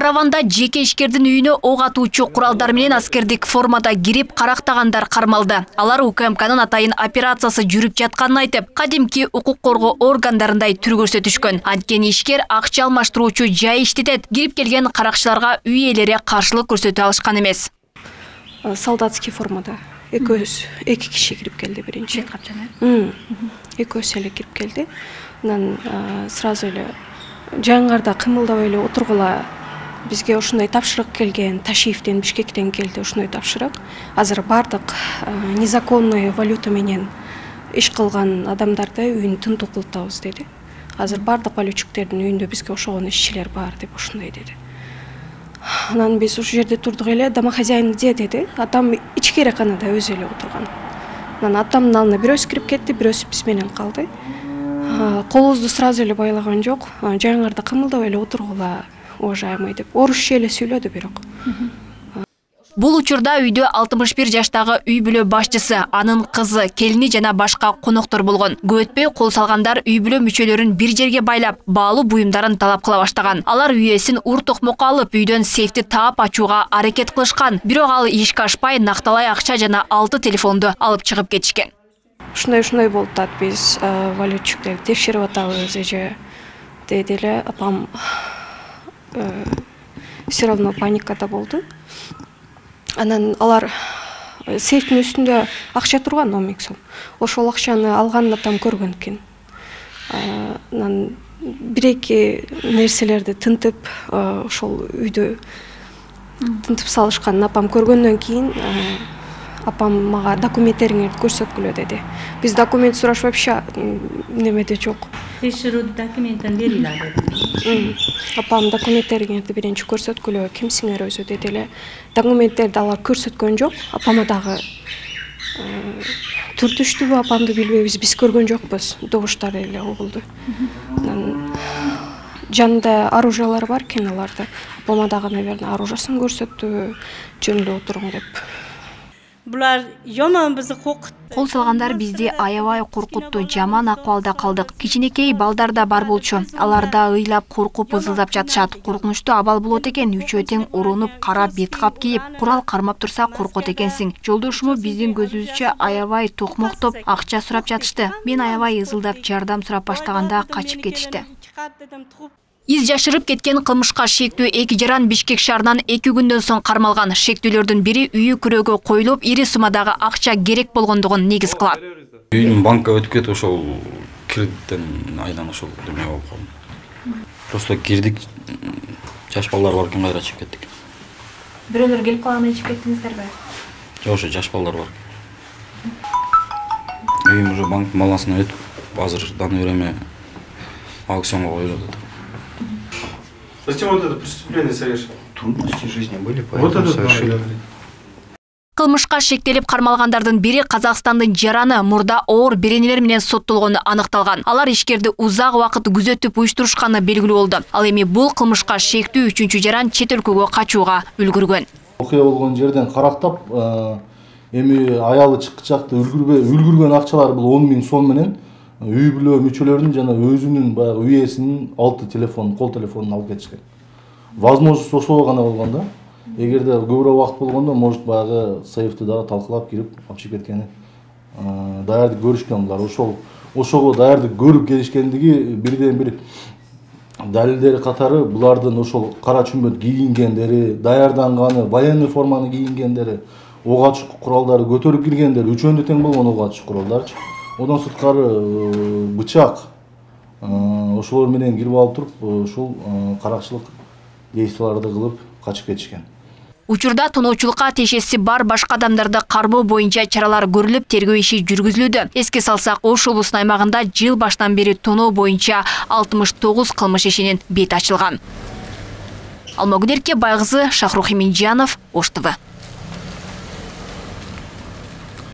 Караванда жеке ишкердин үйүнө ок атуучу куралдар менен аскердик формада кирип карактагандар кармалды. Алар УКМКнын атайын операциясы жүрүп жатканын айтып, кадимки укук коргоо органдарындай түр көрсөтүшкөн. Анткени ишкер акча алмаштыруучу жай иштетет. Кирип келген каракчыларга үй ээлери каршылык көрсөтө алышкан эмес. Солдатский формада эки киши кирип келди биринчи. Экөөсү эле кирип келди. Анан сразу эле жаңгарда кымылдабай эле отургула бизге ушундай тапшырык келген, Ташиевден, Бишкектен келди ушундай тапшырык. Азыр бардык незаконный валюта менен иш кылган адамдарды үйүн тынтуу кылтабыз деди. Азыр бардык валютчиктердин үйүндө бизге ошогон ишчилер бар деп ушундай деди. Анан биз ушу жерде турдук эле, домохозяин где деди. Атам ичкери канада өзү эле отурган. Анан атамдын алдына бирөөсү кирип кетти, бирөөсү биз менен калды. Колубузду сразу эле байлаган жок. Жаңарда кымылдабай эле отургула, уважаемый деп. Орусча эле сүйлөдү бирок. Бул учурда үйдө 61 жаштагы үй бүлө башчысы, анын кызы, келини жана башка коноктор болгон. Көп өтпөй кол салгандар үй бүлө мүчөлөрүн бир жерге байлап, баалуу буюмдарын талап кыла баштаган. Алар үйесин ур токмокко алып, үйдөн сейфти таап ачууга аракет кылышкан. Бирок ал ишке ашпай, накталай акча жана 6 телефонду алып чыгып кетишкен. Ушундай болуп атат, биз валютчиктерди текшерип атабыз эже деди эле. Апам все равно паникада болду. Анан алар сейфтин үстүндө акча турган 10 000 сом. Ошол акчаны алганын атам көргөн экен. Анан бир-эки нерселерди тынтып, ошол үйдө тынтып салышканын апам көргөндөн кийин апам мага документтериңерди көрсөткүлө деди. Биз документ сураш вообще немеде жок. Текшерүү документин бериле деди. Апам документтериңерди биринчи көрсөткүлө, кимсиңер өзү деди эле. Документтерди алар көрсөткөн жок. Апама дагы түртүштүбү, апамды билбейбиз, биз көргөн жокпуз. Добуштар эле угулду. Жанында оружиялар бар экен аларда. Апама дагы, наверное, оружиясын көрсөттү, жөн эле отуруң деп. Булар жаман бизди коркутtu. Кол салгандар бизди аябай коркутту, жаман акыбалда калдык. Кичинекей балдар да бар болчу. Алар да ыйлап, коркуп, ызылдап жатышат. Коркунучтуу абал болот экен, үчөө тең урунуп, кара беткап кийип, курал кармап турса коркот экенсиң. Жолдошуму биздин көзүбүзчө аябай токмоктоп, акча сурап жатышты. Мен аябай ызылдап, жардам сурап баштаганда качып кетишти. Из жашырып кеткен кылмышка шектүү эки жаран Бишкек шаарынан 2 күндөн соң кармалган. Шектүүлөрдүн бири үйү күрөөгө коюлуп, ири суммадагы акча керек болгондугун негиз кылат. Үйдүн банкка өтүп кетип, ошол кредиттен айдан ошол деме болуп калды. Просто кирдик, жаш балдар бар экен, кайра чыгып кеттик. Бирөөлөр келип калганда чыгып кеттиңиздерби? Жок, ошо жаш балдар бар. Үйүм уже банк балансына өтүп, азыр даны время аукционга коюлат. Зачем вот это преступление совершил? Трудности жизни были, Вот поэтому это совершили. Кылмышка шектелип кармалгандардын бири Казакстандын жараны, мурда оор беренелер менен соттолгону аныкталган. Алар ишкерди узак убакыт күзөтүп уюштурушканы белгилүү болду. Ал эми бул кылмышка шектүү 3-чү жаран чет өлкөгө качууга үлгүргөн. Окуя болгон жерден карактап, эми аялы чыкчакты үлгүргөн акчалар бул 10 000 сом менен үй бүлө мүчөлөрүнүн жана өзүнүн баягы үйесинин 6 телефон, кол телефонун алып кетишкен. Возможность ошол гана болгон да. Эгерде көбүрөөк убакыт болгондо, может баягы сейфти дагы талкалап кирип алып чыгып кеткени даярдык көрүшкөн булар. Ошого даярдык көрүп келишкендиги бирден бир далилдери катары булардын ошол кара чүмбөт кийингендери, даярданганы, военный форманы кийингендери, ок атыш куралдары көтөрүп киргендери, үчөөндө тең болгон ок атыш куралдарчы. Одан сырткары бычак ошолор менен кирип алып туруп, ушул каракчылык действияларды кылып качып кетишкен. Учурда тоноочулукка тиешеси бар башка адамдарды кармоо боюнча чаралар көрүлүп, тергөө иши жүргүзүлүүдө. Эске салсак, Ош облусунун аймагында жыл баштан бери тоноо боюнча 69 кылмыш ишинин бети ачылган. Алмагүдерке Байгызы, Шахрух Иминжанов, Ош ТВ.